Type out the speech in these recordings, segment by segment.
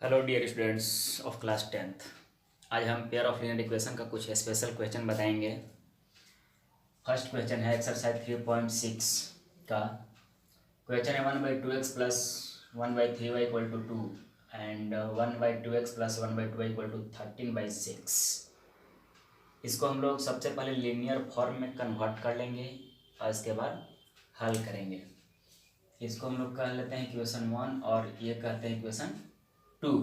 Hello dear students of class 10th। आज हम pair of linear equation का कुछ स्पेशल क्वेश्चन बताएंगे। फर्स्ट क्वेश्चन है एक्सरसाइज 3.6 का। क्वेश्चन है 1/2x plus 1/3y equal to 2 and 1/2x plus 1/2y equal to 13/6। इसको हम लोग सबसे पहले लीनियर फॉर्म में कन्वर्ट कर लेंगे और इसके बाद हल करेंगे। इसको हम लोग कह लेते हैं इक्वेशन 1 और ये कहते हैं इक्वेशन 2।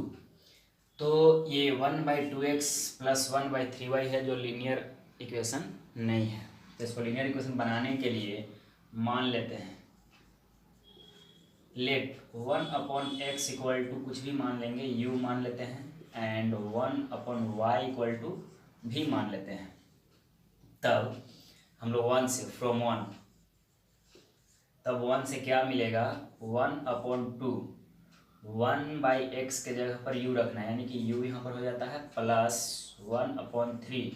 तो ये 1/2x प्लस 1/3y है जो लीनियर इक्वेशन नहीं है। तो इसको लीनियर इक्वेशन बनाने के लिए मान लेते हैं लेट 1/x इक्वल टू कुछ भी मान लेंगे, u मान लेते हैं एंड 1/y इक्वल टू भी मान लेते हैं। तब हम लोग 1 से फ्रॉम 1, तब 1 से क्या मिलेगा 1/2 1/x के जगह पर u रखना है, यानी कि u यहाँ पर हो जाता है प्लस 1/3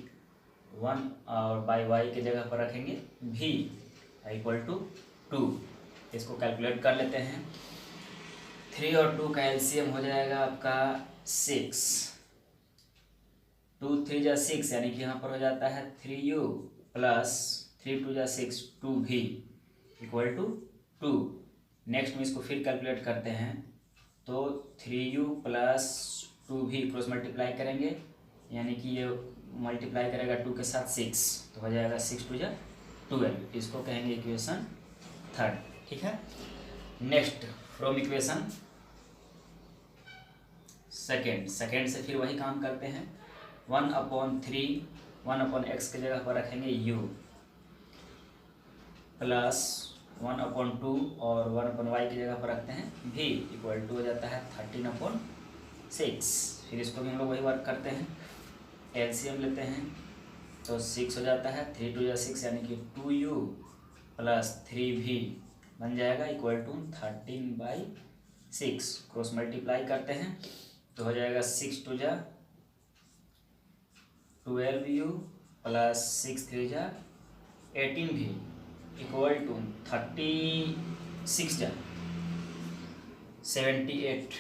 1 और बाई y के जगह पर रखेंगे v इक्वल टू 2। इसको कैलकुलेट कर लेते हैं। 3 और 2 का एलसीएम हो जाएगा आपका 6। 2 3 जा 6 यानी कि यहाँ पर हो जाता है 3u प्लस 3 2 जा 6 2v इक्वल टू 2। नेक्स्ट में इसको फिर कैलकुलेट करते हैं तो 3u plus 2v cross multiply करेंगे, यानी कि ये मल्टीप्लाई करेगा 2 के साथ 6 तो हो जाएगा 6 2 जा 12। इसको कहेंगे इक्वेशन 3। ठीक है। नेक्स्ट फ्रॉम इक्वेशन सेकेंड से फिर वही काम करते हैं। 1/3 1/x के जगह पर रखेंगे u प्लस 1/2 और 1/y की जगह पर रखते हैं v इक्वल टू हो जाता है 13/6। फिर इसको भी हम लोग वही वर्क करते हैं, एलसीएम लेते हैं तो 6 हो जाता है 3 2 जा 6 यानी कि 2u प्लस 3v बन जाएगा इक्वल टू 13/6। क्रॉस मल्टीप्लाई करते हैं तो हो जाएगा 6 2 जा 12u प्लस 6 3 जा 18v इक्वल टू 36 जा 78।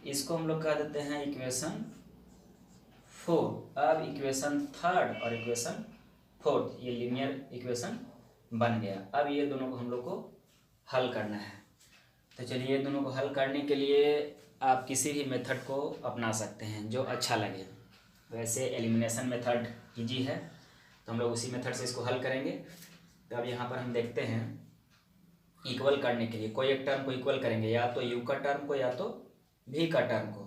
इसको हम लोग कह देते हैं इक्वेशन 4। अब इक्वेशन 3 और इक्वेशन 4 ये लीनियर इक्वेशन बन गया। अब ये दोनों को हम लोग को हल करना है। तो चलिए ये दोनों को हल करने के लिए आप किसी भी मेथड को अपना सकते हैं जो अच्छा लगे। वैसे एलिमिनेशन मेथड इजी है तो हम लोग उसी मेथड से इसको हल करेंगे। तो अब यहाँ पर हम देखते हैं इक्वल करने के लिए कोई एक टर्म को इक्वल करेंगे, या तो u का टर्म को या तो v का टर्म को।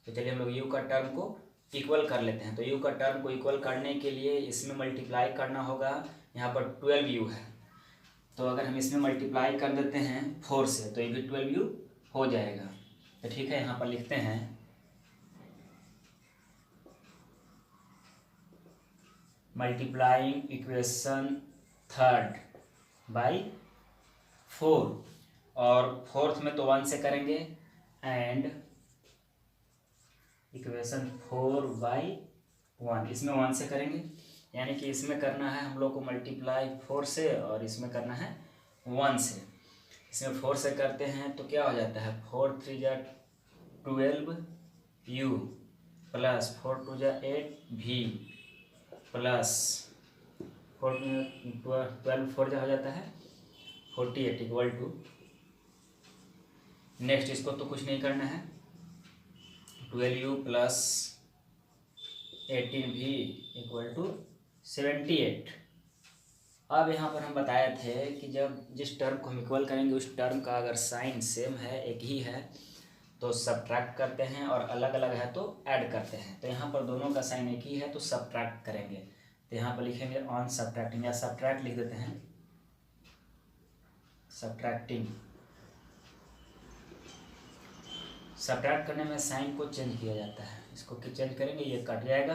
तो चलिए हम लोग u का टर्म को इक्वल कर लेते हैं। तो u का टर्म को इक्वल करने के लिए इसमें मल्टीप्लाई करना होगा। यहाँ पर 12u है तो अगर हम इसमें मल्टीप्लाई कर देते हैं 4 से तो ये भी 12u हो जाएगा। तो ठीक है, यहाँ पर लिखते हैं मल्टीप्लाइंग इक्वेशन 3 बाई 4 और 4th में तो 1 से करेंगे एंड इक्वेशन 4/1 इसमें 1 से करेंगे, यानी कि इसमें करना है हम लोग को मल्टीप्लाई 4 से और इसमें करना है 1 से। इसमें 4 से करते हैं तो क्या हो जाता है 4 3 जा 12u प्लस 4 2 जा 8v प्लस 12 4 जा हो जाता है 48 इक्वल टू। नेक्स्ट इसको तो कुछ नहीं करना है 12u plus 18v equal to 78। अब यहाँ पर हम बताए थे कि जब जिस टर्म को हम इक्वल करेंगे उस टर्म का अगर साइन सेम है, एक ही है, तो सब्ट्रैक्ट करते हैं और अलग अलग है तो ऐड करते हैं। तो यहाँ पर दोनों का साइन एक ही है तो सब्ट्रैक्ट करेंगे। तो यहाँ पर लिखेंगे ऑन सब्ट्रैक्टिंग, या सब्ट्रैक्ट लिख देते हैं सब्ट्रैक्टिंग। सब्ट्रैक्ट करने में साइन को चेंज किया जाता है, इसको चेंज करेंगे ये कट जाएगा।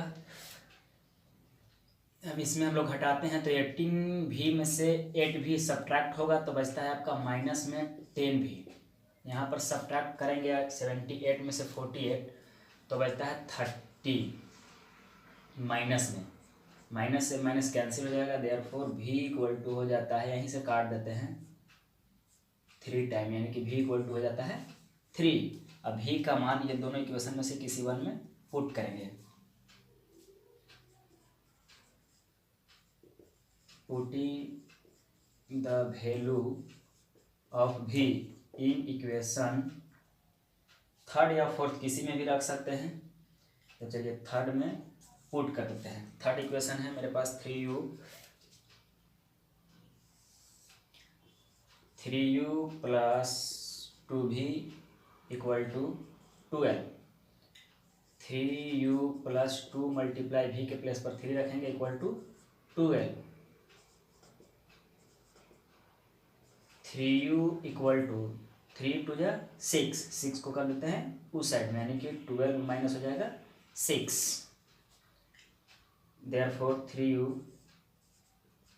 अब इसमें हम लोग हटाते हैं तो 18v में से 8v सब्ट्रैक्ट होगा तो बचता है आपका माइनस में 10v। यहाँ पर सब्ट्रैक्ट करेंगे 78 में से 48 तो बचता है 30। माइनस में माइनस से माइनस कैंसिल हो जाएगा, देयरफॉर v इक्वल टू हो जाता है, यहीं से काट देते हैं 3 टाइम, यानी कि v इक्वल टू हो जाता है 3। अब भी का मान ये दोनों इक्वेशन में से किसी वन में पुट करेंगे। पुटिंग द वैल्यू ऑफ भी इन इक्वेशन थर्ड या फोर्थ किसी में भी रख सकते हैं। तो चलिए थर्ड में पुट कर देते हैं। थर्ड इक्वेशन है मेरे पास 3u plus 2v equal to 12। 3u plus 2 multiply v के प्लेस पर 3 रखेंगे equal to 12। 3u equal to 3 टू जा 6 को कर देते हैं उस साइड में, यानी कि 12 माइनस हो जाएगा 6। देयरफॉर 3u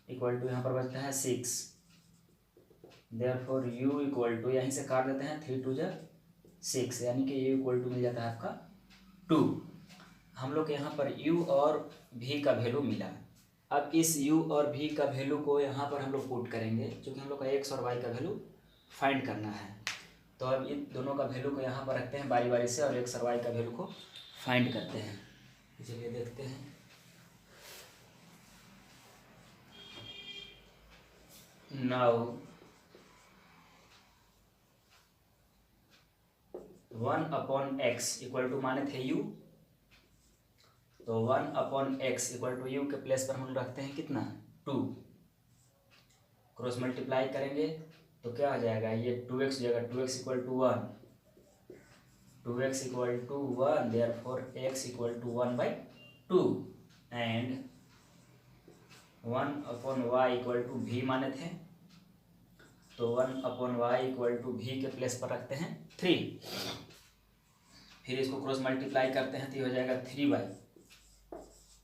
इक्वल टू यहाँ पर बचता है 6। देयरफॉर u इक्वल टू यहीं से काट देते हैं 3 टू जा 6, यानी कि u इक्वल टू मिल जाता है आपका 2। हम लोग यहाँ पर u और v का वैल्यू मिला। अब इस u और v का वैल्यू को यहाँ पर हम लोग पुट करेंगे, क्योंकि हम लोग का x और y का वैल्यू फाइंड करना है। तो अब इन दोनों का वैल्यू को यहाँ पर रखते हैं बारी बारी से और x और y का वैल्यू को फाइंड करते हैं। चलिए देखते हैं। नाउ 1/x इक्वल टू माने थे u, तो 1/x इक्वल टू यू के प्लेस पर हम रखते हैं कितना 2। क्रॉस मल्टीप्लाई करेंगे तो क्या हो जाएगा, ये 2x हो जाएगा। 2x equal to 1, 2x equal to 1, therefore x equal to 1/2 and 1/y equal to v माने थे, तो 1/y इक्वल टू v के प्लेस पर रखते हैं 3। फिर इसको क्रॉस मल्टीप्लाई करते हैं तो ये हो जाएगा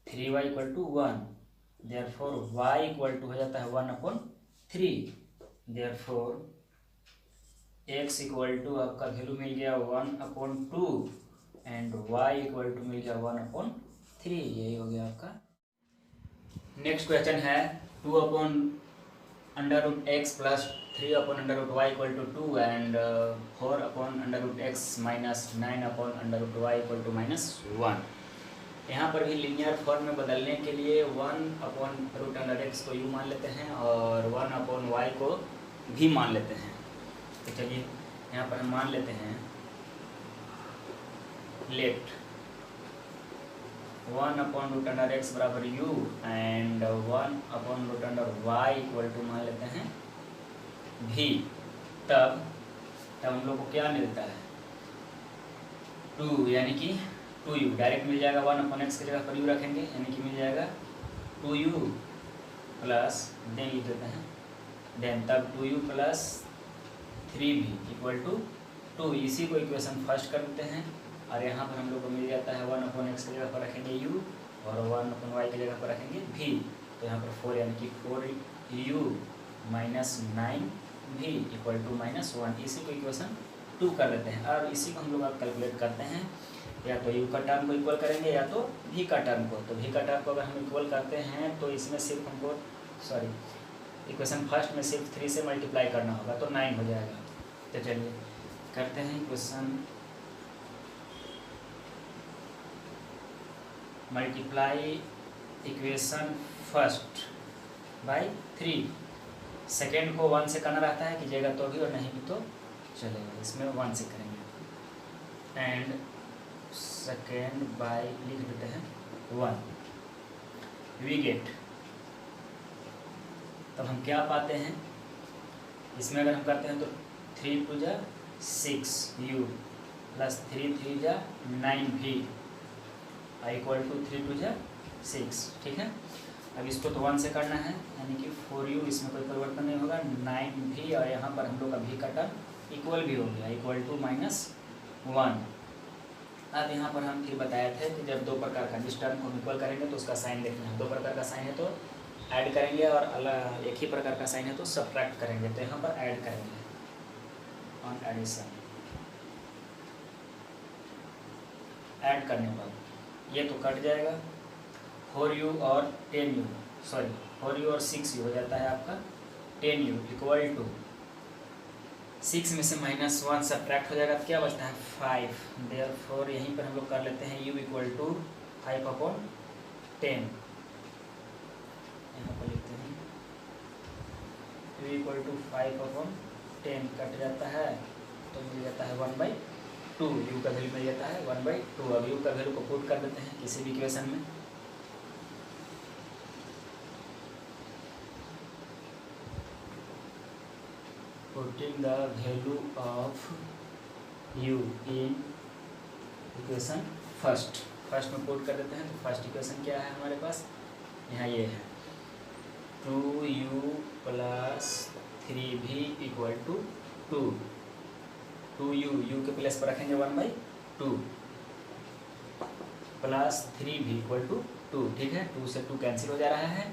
3y equal to 1, therefore y equal to हो जाता है 1/3। देयरफॉर x इक्वल टू आपका वैल्यू मिल गया 1/2 एंड y इक्वल टू मिल गया 1/3। यही हो गया आपका। नेक्स्ट क्वेश्चन है 2/√x plus 3/√y equal to 2 and 4/√x minus 9/√y equal to -1। यहाँ पर भी लीनियर फॉर्म में बदलने के लिए 1/√x को u मान लेते हैं और 1/y को भी मान लेते हैं। तो चलिए यहाँ पर हम मान लेते हैं लेट 1/√x बराबर u and 1/√y equal to मान लेते हैं v। तब हम लोग को क्या मिलता है 2, यानी कि 2u डायरेक्ट मिल जाएगा। 1/x की जगह पर u रखेंगे, यानी कि मिल जाएगा 2u प्लस देन लिख देते हैं देन, तब 2u plus 3v equal to 2। इसी को इक्वेशन फर्स्ट कर देते हैं और यहाँ पर हम लोग को मिल जाता है 1/x की जगह पर रखेंगे u और 1/y की जगह पर रखेंगे v। तो यहाँ पर 4, यानी कि 4u minus 9v equal to -1। इसी को इक्वेशन 2 कर देते हैं और इसी को हम लोग अब कैलकुलेट करते हैं, या तो u का टर्म को इक्वल करेंगे या तो v का टर्म को। तो v का टर्म को अगर हम इक्वल करते हैं तो इसमें सिर्फ हमको इक्वेशन फर्स्ट में सिर्फ 3 से मल्टीप्लाई करना होगा तो 9 हो जाएगा। तो चलिए करते हैं equation multiply equation first by 3। Second को 1 से करना रहता है, कीजिएगा तो भी और नहीं भी तो चलेगा। इसमें 1 से करेंगे एंड सेकेंड बाय लिख देते हैं 1 वी गेट। तब हम क्या पाते हैं इसमें, अगर हम करते हैं तो 3 टू जा 6u प्लस 3 3 जा 9v इक्वल टू 3 टू जा 6। ठीक है, अब इसको तो 1 से करना है, यानी कि 4u, इसमें कोई परिवर्तन नहीं होगा, 9v और यहाँ पर हम लोग का v का टर्म इक्वल भी हो गया इक्वल टू -1। अब यहाँ पर हम फिर बताए थे कि जब दो प्रकार का जिस टर्म को इक्वल करेंगे तो उसका साइन देखना है। दो प्रकार का साइन है तो ऐड करेंगे और अलग एक ही प्रकार का साइन है तो सब्ट्रैक्ट करेंगे। तो यहाँ पर ऐड करेंगे ऑन एडिशन। ऐड करने पर ये तो कट जाएगा, 4u और 10u 4u और 6u हो जाता है आपका 10u इक्वल टू 6 में से -1 सब्ट्रैक्ट हो जाएगा तो क्या बचता है 5। देयरफॉर यहीं पर हम लोग कर लेते हैं u इक्वल टू 5/10। यहाँ पर लिखते हैं u इक्वल टू 5/10 कट जाता है तो मिल जाता है 1/2। u का वैल्यू मिल जाता है 1/2। अब u का वैल्यू को पुट कर देते हैं किसी भी इक्वेशन में। Putting the value of u in equation first में पुट कर देते हैं। तो फर्स्ट इक्वेशन क्या है हमारे पास, यहाँ ये है 2u + 3v equal to 2। 2u u के प्लेस पर रखेंगे 1/2 प्लस 3v इक्वल टू 2। ठीक है, 2 से 2 कैंसिल हो जा रहा है।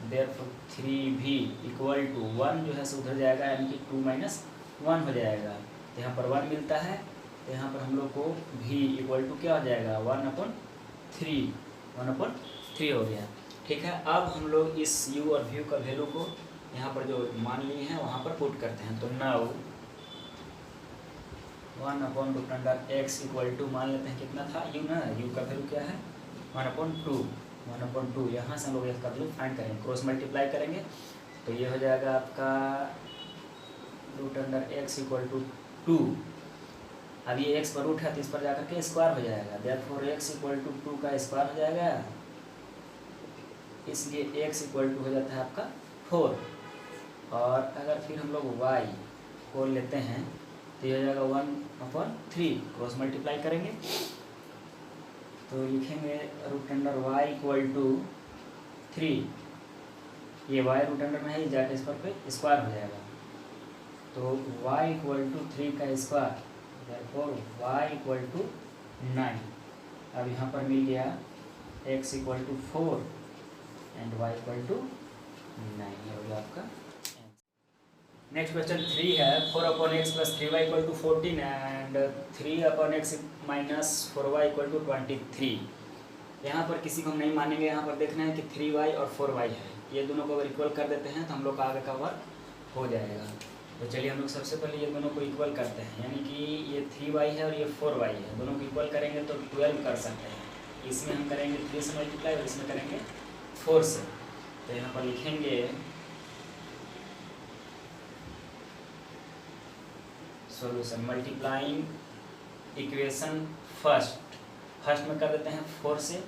देयरफॉर 3v इक्वल टू 1 जो है सो उधर जाएगा, यानी कि 2 - 1 हो जाएगा। तो यहाँ पर 1 मिलता है, तो यहाँ पर हम लोग को v इक्वल टू क्या हो जाएगा 1/3 हो गया। ठीक है, अब हम लोग इस u और v का वैल्यू को यहाँ पर जो मान लिए हैं वहाँ पर पुट करते हैं। तो नाउ 1/√x इक्वल टू मान लेते हैं कितना था u ना, u का वैल्यू क्या है 1/2। यहाँ से हम लोग इसका वैल्यू फाइंड करेंगे, क्रॉस मल्टीप्लाई करेंगे तो ये हो जाएगा आपका √x इक्वल टू 2। अब ये x पर रूट है तो इस पर जाकर के स्क्वायर हो जाएगा। देयरफॉर x इक्वल टू 2 का स्क्वायर हो जाएगा, इसलिए x इक्वल टू हो जाता है आपका 4। और अगर फिर हम लोग y को लेते हैं तो ये हो जाएगा 1/3। क्रॉस मल्टीप्लाई करेंगे तो लिखेंगे √y इक्वल टू 3। ये y रूट अंडर में है, जाके इस पर पे स्क्वायर हो जाएगा। तो y इक्वल टू 3 का square, therefore y equal to 9। अब यहाँ पर मिल गया x equal to 4 and y equal to 9। ये हो गया आपका। नेक्स्ट क्वेश्चन 3 है 4/x + 3y equal to 14 and 3/x - 4y equal to 23। यहाँ पर किसी को हम नहीं मानेंगे, यहाँ पर देखना है कि 3y और 4y है, ये दोनों को अगर इक्वल कर देते हैं तो हम लोग का आगे का वर्क हो जाएगा। तो चलिए हम लोग सबसे पहले ये दोनों को इक्वल करते हैं, यानी कि ये 3y है और ये 4y है, दोनों को इक्वल करेंगे तो 12 कर सकते हैं। इसमें हम करेंगे 3 से मल्टीप्लाई और इसमें करेंगे 4 से। तो यहाँ पर लिखेंगे सॉल्यूशन मल्टीप्लाइंग इक्वेशन फर्स्ट में कर देते हैं 4 से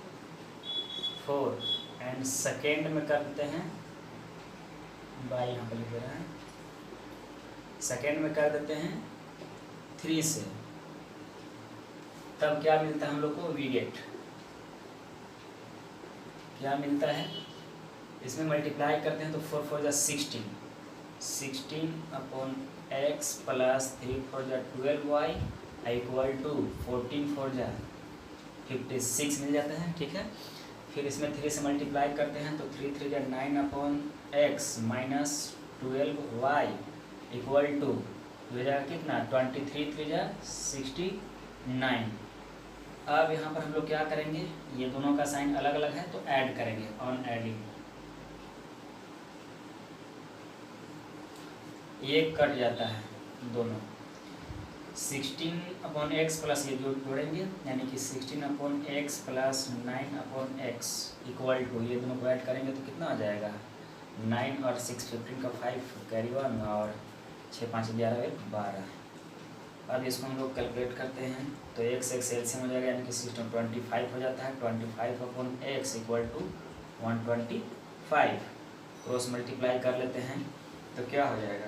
4 एंड सेकेंड में कर देते हैं बाई, यहाँ पर लिख दे रहे हैं सेकेंड में कर देते हैं 3 से। तब क्या मिलता है हम लोग को, वी गेट क्या मिलता है, इसमें मल्टीप्लाई करते हैं तो 4 4 = 16/x + 3 4 = 12y इक्वल टू 14 4 = 56 मिल जाता है। ठीक है, फिर इसमें 3 से मल्टीप्लाई करते हैं तो 3 3 = 9/x - 12y इक्वल टू हो जाएगा कितना 23 3 = 69। अब यहाँ पर हम लोग क्या करेंगे, ये दोनों का साइन अलग अलग है तो ऐड करेंगे ऑन एडिंग। ये कट जाता है दोनों, 16/x प्लस ये जोड़ेंगे यानी कि 16/x + 9/x इक्वल टू ये दोनों को ऐड करेंगे तो कितना आ जाएगा 9 और 6 15 का 5 कैरी 1 और 6 5 11 12। अब इसको हम लोग कैलकुलेट करते हैं तो x एलसीएम हो जाएगा, यानी कि 25 हो जाता है। 25/x equal to 125। Cross multiply कर लेते हैं तो क्या हो जाएगा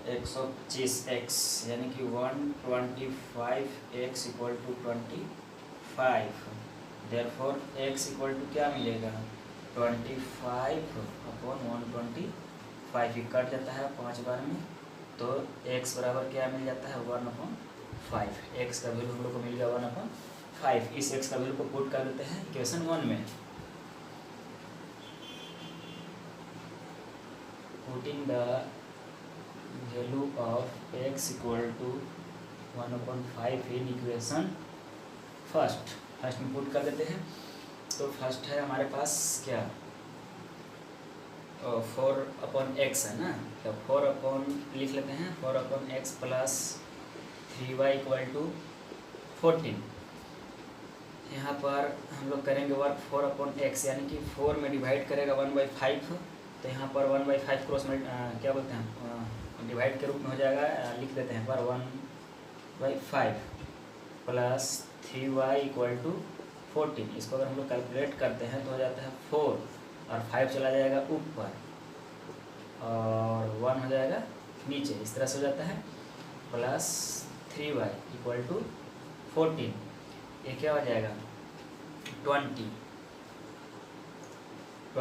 125x, यानी कि 125x equal to 25। Therefore x equal to क्या मिलेगा 25/125। ये कट जाता है 5 बार में तो x बराबर क्या मिल जाता है 1/5। x का वैल्यू हम लोग को मिल गया 1/5। इस x का वैल्यू को पुट कर देते हैं इक्वेशन 1 में। Putting the value of x equal to 1/5 in equation first में पुट कर देते हैं। तो फर्स्ट है हमारे पास क्या 4 अपॉन एक्स है ना, तो 4 अपॉन लिख लेते हैं 4 upon x plus 3y equal to 14। यहाँ पर हम लोग करेंगे वर्क 4 अपॉन एक्स, यानी कि 4 में डिवाइड करेगा 1/5, तो यहाँ पर 1/5 क्रॉस में क्या बोलते हैं डिवाइड के रूप में हो जाएगा, लिख देते हैं पर 1/5 प्लस 3y इक्वल टू 14। इसको अगर हम लोग कैलकुलेट करते हैं तो हो जाता है 4 और 5 चला जाएगा ऊपर और 1 हो जाएगा नीचे, इस तरह से हो जाता है प्लस 3y इक्वल टू 14। ये क्या हो जाएगा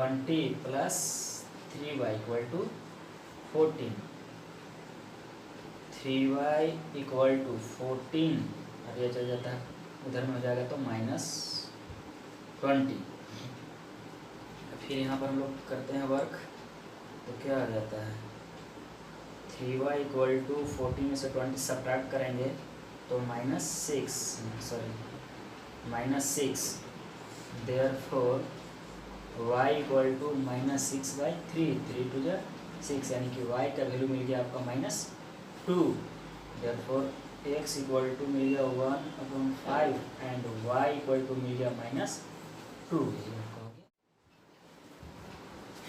20 plus 3y equal to 14, 3y equal to 14 और ये चल जाता है उधर में हो जाएगा तो -20। फिर यहाँ पर हम लोग करते हैं वर्क, तो क्या आ जाता है 3y इक्वल टू 14 में से 20 सब्ट्रैक्ट करेंगे तो -6, देयरफॉर y इक्वल टू -6/3, 3 टू जा 6, यानी कि y का वैल्यू मिल गया आपका -2। देयरफॉर x इक्वल टू मिल गया 1/5 एंड y इक्वल टू मिल गया -2।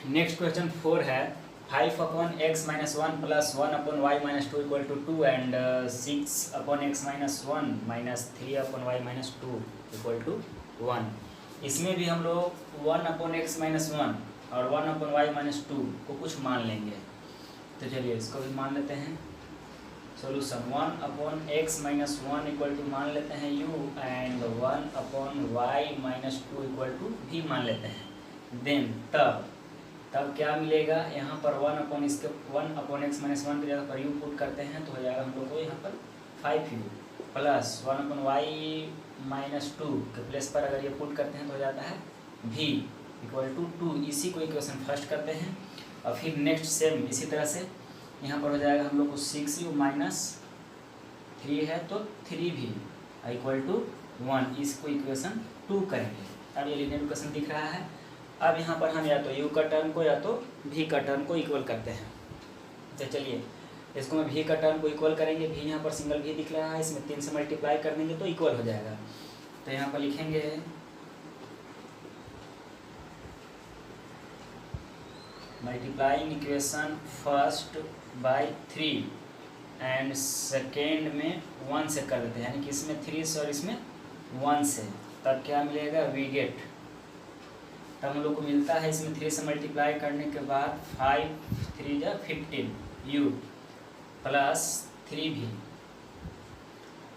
नेक्स्ट क्वेश्चन 4 है 5 upon x minus 1 plus 1 upon y minus 2 equal to 2 and 6 upon x minus 1 minus 3 upon y minus 2 equal to 1। इसमें भी हम लोग 1 अपॉन x माइनस 1 और 1 अपॉन y माइनस 2 को कुछ मान लेंगे, तो चलिए इसको भी मान लेते हैं। Solution 1 upon x minus 1 equal to मान लेते हैं u and 1 upon y minus 2 equal to भी मान लेते हैं। देन तब क्या मिलेगा, यहाँ पर 1 अपॉन x माइनस 1 की जगह पर u पुट करते हैं तो हो जाएगा हम लोग को यहाँ पर 5u plus 1 upon y minus 2 के प्लेस पर अगर ये पुट करते हैं तो हो जाता है v इक्वल टू 2। इसी को इक्वेशन फर्स्ट करते हैं और फिर नेक्स्ट सेम इसी तरह से यहाँ पर हो जाएगा हम लोग को 6u माइनस 3 है तो 3v इक्वल टू 1। इसको इक्वेशन 2 करेंगे। अब ये लीनियर इक्वेशन दिख रहा है। अब यहाँ पर हम या तो u का टर्म को या तो v का टर्म को इक्वल करते हैं। तो चलिए इसको मैं v का टर्म को इक्वल करेंगे। v यहाँ पर सिंगल v दिख रहा है, इसमें 3 से मल्टीप्लाई कर देंगे तो इक्वल हो जाएगा। तो यहाँ पर लिखेंगे multiplying equation first by 3 and second में 1 से कर देते हैं, यानी कि इसमें 3 से और इसमें 1 से, तब क्या मिलेगा वी गेट। तब हम लोग को मिलता है इसमें 3 से मल्टीप्लाई करने के बाद 5 3 जा 15 u plus 3v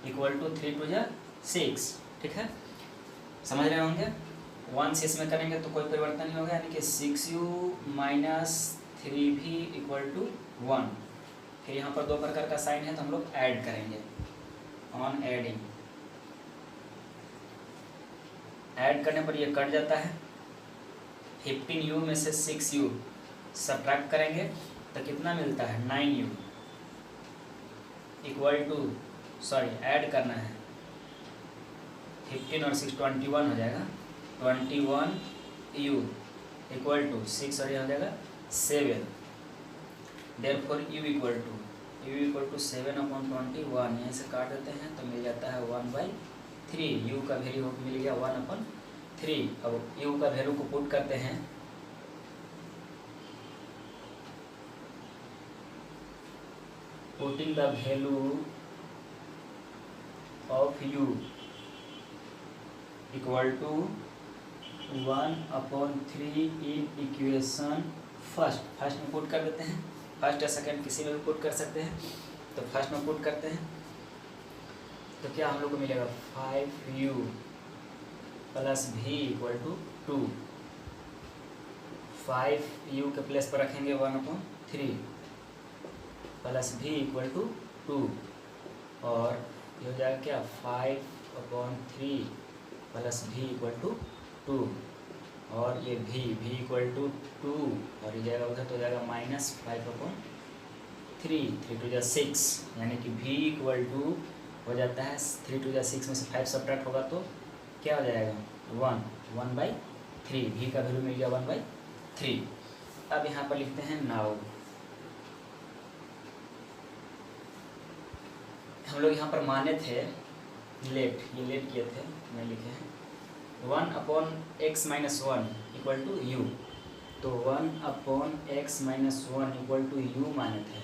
equal to 3 2 जा 6। ठीक है, समझ रहे होंगे। 1 से इसमें करेंगे तो कोई परिवर्तन नहीं होगा, यानी कि 6u minus 3v equal to 1। फिर यहाँ पर 2 प्रकार का साइन है तो हम लोग ऐड करेंगे। ऑन एडिंग, ऐड करने पर ये कट जाता है। 15u में से 6u सब्ट्रैक्ट करेंगे तो कितना मिलता है 9u equal to, sorry add करना है 15 और 6 21 हो जाएगा। 21u इक्वल टू 6 और ये हो जाएगा 7। Therefore u equal to 7 upon 21, यहाँ से काट देते हैं तो मिल जाता है 1/3। u का वैल्यू मिल गया 1/3। अब u का वैल्यू को पुट करते हैं, putting the value of u equal to 1/3 in equation first में पुट कर देते हैं। फर्स्ट या सेकेंड किसी में भी पुट कर सकते हैं, तो फर्स्ट में पुट करते हैं तो क्या हम लोग को मिलेगा 5u plus v equal to 2। 5u के प्लेस पर रखेंगे 1/3 प्लस v इक्वल टू 2 और ये हो जाएगा क्या 5/3 प्लस v इक्वल टू 2 और ये v इक्वल टू 2 और ये जाएगा उधर तो जाएगा -5/3 3 2 जा 6, यानी कि v इक्वल टू हो जाता है 3 2 जा 6 में से 5 सब्ट्रैक्ट होगा तो क्या हो जाएगा 1/3। v का वैल्यू मिल गया 1/3। अब यहाँ पर लिखते हैं नाउ। हम लोग यहाँ पर माने थे लेट, ये लेट किए थे, मैं लिखे हैं 1/x-1 इक्वल टू यू। तो 1/x-1 इक्वल टू यू माने थे।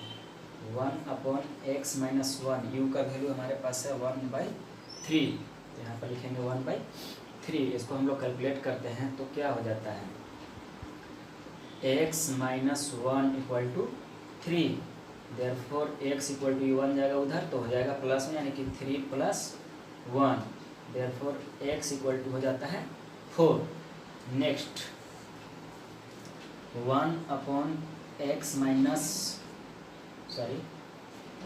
1/x-1 यू का वैल्यू हमारे पास है 1/3। तो यहाँ पर लिखेंगे 1/3। इसको हम लोग कैलकुलेट करते हैं तो क्या हो जाता है, x-1 equal to 3। Therefore x equal to 1 जाएगा उधर तो हो जाएगा प्लस में, यानी कि 3 + 1। देयरफॉर x इक्वल टू हो जाता है 4। Next 1/x minus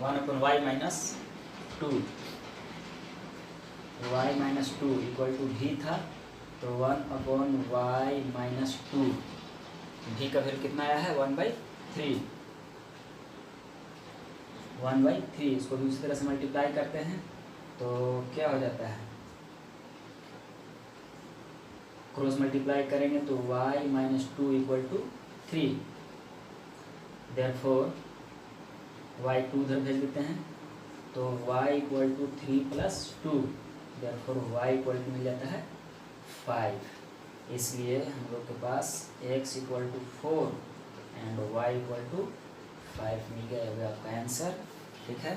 1/y-2, y-2 equal to भी था तो 1/y-2, भी का वैल्यू कितना आया है 1/3। 1/3 इसको दूसरी तरह से मल्टीप्लाई करते हैं तो क्या हो जाता है, क्रॉस मल्टीप्लाई करेंगे तो y-2 equal to 3। Therefore y2 उधर भेज देते हैं तो y equal to 3 + 2। Therefore y equal to मिल जाता है 5। इसलिए हम लोग के पास x equal to 4 and y equal to 5 मिल गया। आपका आंसर ठीक है।